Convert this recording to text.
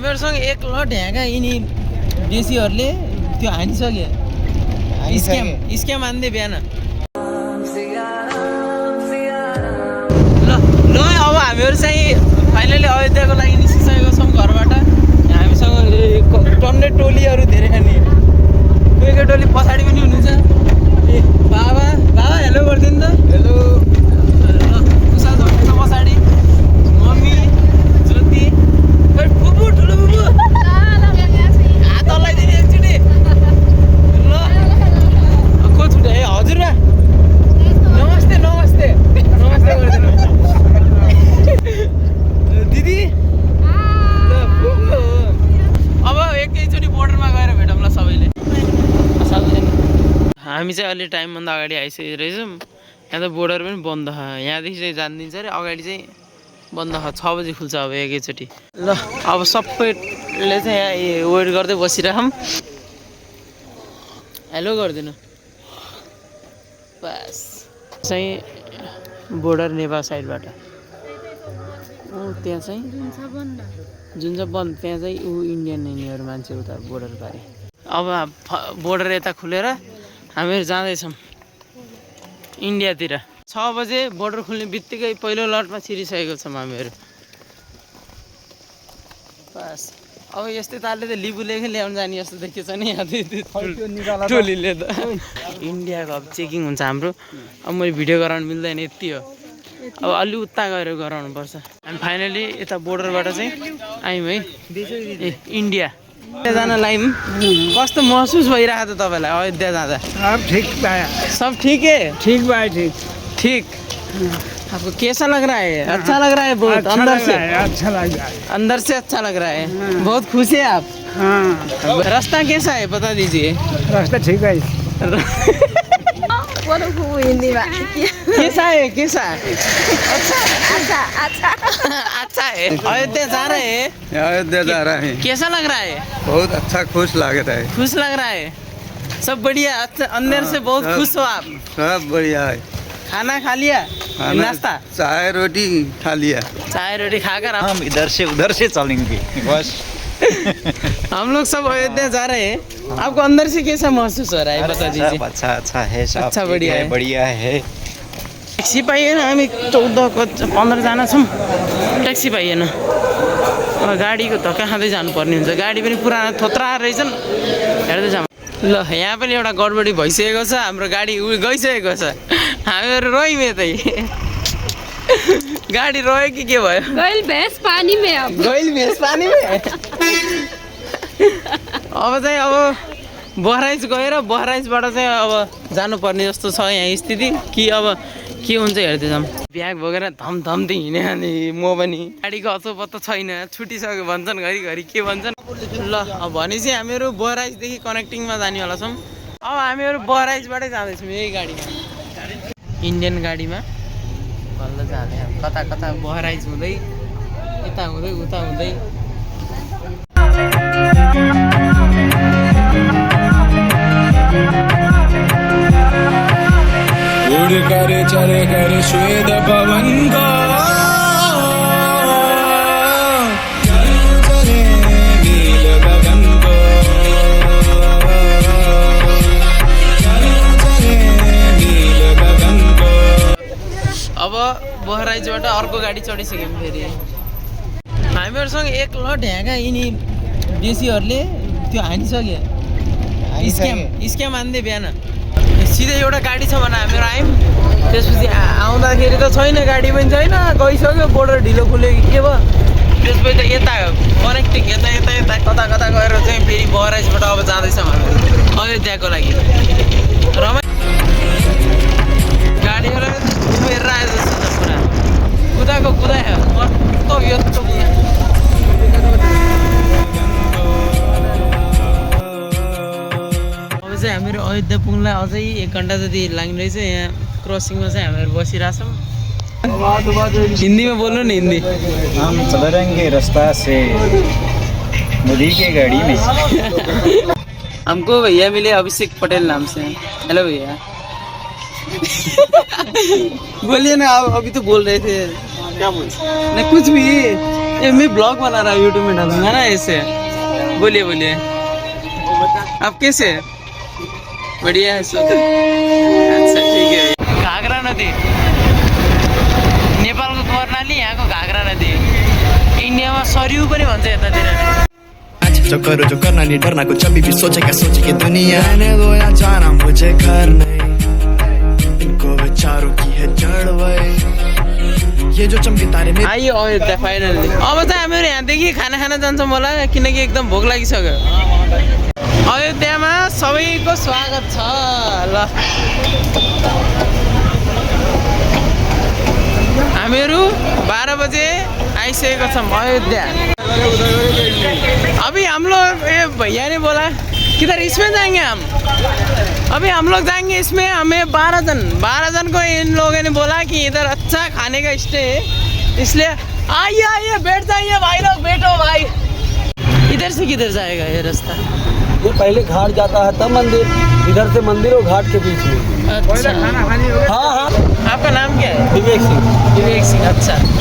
हामीहरूसँग एक लट ढ्याका यिनी देशीहरूले त्यो हानिसके स्क्याम हान्दै बिहान। ल ल अब हामीहरू चाहिँ फाइनली अयोध्याको लागि निस्किसकेको छौँ घरबाट। हामीसँग टन्ने टोलीहरू धेरै खाने कोही टोली पछाडि पनि हुनुहुन्छ। ए बाबा बाबा हेलो गरिदिनु त। हेलो उषा झोक्छ पछाडि, मम्मी ज्योति, खोइ बुबु ठुलो बुबु हात हल्लाइदिने एकचोटि। ल को छुट्यो ए हजुर नमस्ते नमस्ते नमस्ते गरिदिनु दिदी। ल बुबु अब एकैचोटि बोर्डरमा गएर भेटौँ ल सबैले। हामी चाहिँ अलि टाइमभन्दा अगाडि आइसकेको रहेछौँ। यहाँ त बोर्डर पनि बन्द छ, यहाँदेखि चाहिँ जानिदिन्छ अरे, अगाडि चाहिँ बन्द छ, 6 बजी खुल्छ अब एकैचोटि। ल अब सबैले चाहिँ यहाँ वेट गर्दै बसिरहौँ। हेलो गरिदिनु बस। चाहिँ बोर्डर नेपाल साइडबाट त्यहाँ चाहिँ जुन चाहिँ बन्द, त्यहाँ चाहिँ इन्डियन यिनीहरू मान्छे उता बोर्डर पारि। अब बोर्डर यता खुलेर हामीहरू जाँदैछौँ इन्डियातिर। 6 बजे बोर्डर खुल्ने बित्तिकै पहिलो लटमा छिरिसकेको छौँ हामीहरू। बस अब यस्तै तालले त लिबु लेखेर ल्याउनु जाने जस्तो देखिएको छ नि यहाँ टोलीले त। इन्डियाको अब चेकिङ हुन्छ हाम्रो। अब मैले भिडियो गराउनु मिल्दैन यति हो, अब अलि उता गएर गराउनुपर्छ। हामी फाइनली यता बोर्डरबाट चाहिँ आयौँ है ए इन्डिया जान लाइम। कस्तो महसुस भइरहेको छ तपाईँलाई अयोध्या जाँदा? अब ठीक पाया, सब ठीक है? ठीक पाया, ठीक ठीक। आपको कैसा लग रहा है? अच्छा लग रहा है बहुत? अंदर से अच्छा लग रहा है, अंदर से अच्छा लग रहा है। बहुत खुश है आप? हाँ। रास्ता कैसा है बता दीजिए। रास्ता ठीक है। हिंदी में कैसा है? कैसा है? अच्छा अच्छा अच्छा है। अयोध्या जा रहे हैं? अयोध्या जा रहे हैं। कैसा लग रहा है? बहुत अच्छा, खुश लग रहा है। खुश लग रहा है? सब बढ़िया? अच्छा अंदर से बहुत खुश हो आप? सब बढ़िया है। खाना खा लिया? नाश्ता चाय रोटी खा लिया। चाय रोटी खाकर हम इधर से उधर से चलेंगे बस। हम लोग सब अयोध्या जा रहे हैं। आपको अंदर से कैसा महसूस हो रहा है बता दीजिए। सब अच्छा है, सब अच्छा बढ़िया है, बढ़िया है। ट्याक्सी पाइएन, हामी 14 को 15 जना छौँ, ट्याक्सी पाइएन। अब गाडीको धक्का खाँदै जानुपर्ने हुन्छ, गाडी पनि पुरानो थोत्रा रहेछन्, हेर्दै जाउँ। ल यहाँ पनि एउटा गडबडी भइसकेको छ, हाम्रो गाडी गइसकेको छ, हामीहरू रोयौँ यतै। गाडी रोयो कि के भयो? गइल भैंस पानी में, अब गइल भैंस पानी में। अब चाहिँ अब बहराइच गएर बहराइचबाट चाहिँ अब जानुपर्ने जस्तो छ यहाँ स्थिति। कि अब के हुन्छ हेर्दै जाऊँ। ब्याग बोकेर धमधम्दै हिँडे अनि म पनि गाडीको अचोपत्तो छैन, छुटिसक्यो भन्छन् घरिघरि के भन्छन्। ल अब भनेपछि हामीहरू बहराइचदेखि कनेक्टिङमा जानेवाला छौँ। अब हामीहरू बहराइचबाटै जाँदैछौँ यही गाडीमा, इन्डियन गाडीमा बल्ल जाँदै कता कता बहराइच हुँदै यता हुँदै उता हुँदै। उड़ कर चल कर श्वेत पवन का चले नील गगन को, चले नील गगन को। अब बहराइचबाट अर्को गाडी चढिसक्यौँ फेरि। हामीहरूसँग एक लट ढ्याका यिनी देशीहरूले त्यो हानिसके स्क्याम हान्दै बिहान। सिधै एउटा गाडी छ भने हामीहरू आयौँ, त्यसपछि आउँदाखेरि त छैन, गाडी पनि छैन, गइसक्यो, बोर्डर ढिलो खुल्यो कि के भयो। त्यसपछि त यता कनेक्टिङ यता यता यता कता कता गएर चाहिँ फेरि बहराइचबाट अब जाँदैछौँ हामी अयोध्याको लागि। गाडीहरू घुमेर आयो जस्तो छ पुरा, कुदाएको कुदायो कस्तो यस्तो कुदा। अब चाहिँ हामीहरू अयोध्या पुग्नलाई अझै 1 घन्टा जति लाग्ने रहेछ। यहाँ क्रसिङमा चाहिँ हामीहरू बसिरहेछौँ। हिन्दीमा बोल्नु नि, हिन्दी। हम चल रहेंगे रास्ता से मोदी के गाड़ी में। हमको भैया मिले अभिषेक पटेल नाम से। हेलो भैया। बोलिए ना, आप अभी तो बोल रहे थे। क्या बोल? नहीं कुछ भी। ये मैं ब्लॉग बना रहा हूँ, यूट्यूब में डालूंगा ना ऐसे। बोलिए बोलिए, आप कैसे हैं? बढ़िया है सब। अच्छा ठीक है। घाघरा नदी नेपालको कर्णाली, यहाँको घाघरा नदी। इन्डियामा सरयू पनि भन्छ यतातिर। जो करो जो करना नहीं डरना कुछ अभी भी सोचेगा सोचे कि दुनिया ने दो या जाना मुझे घर नहीं इनको विचारों की है जड़ वही ये जो चमके तारे में आइयो अयोध्या फाइनली। अब त हामीहरू यहाँदेखि खाना खान जान्छौँ होला, किनकि एकदम भोक लागिसक्यो। अयोध्यामा सबैको स्वागत छ। ल हामीहरू 12 बजे आइसकेको छौँ अयोध्या। अभी हम लोग, ये भैया ने बोला किधर इसमें जाएंगे हम। अभी हम लोग जाएंगे इसमें, हमें 12 जन को इन लोगों ने बोला कि इधर अच्छा खाने का स्टे है, इसलिए आइए आइए बैठ जाइए भाई लोग, बैठो भाई। इधर से किधर जाएगा ये रास्ता? ये पहले घाट जाता है तब मंदिर, इधर से मंदिर और घाट के बीच में। अच्छा। हाँ हाँ। आपका नाम क्या है? विवेक सिंह। विवेक सिंह, अच्छा।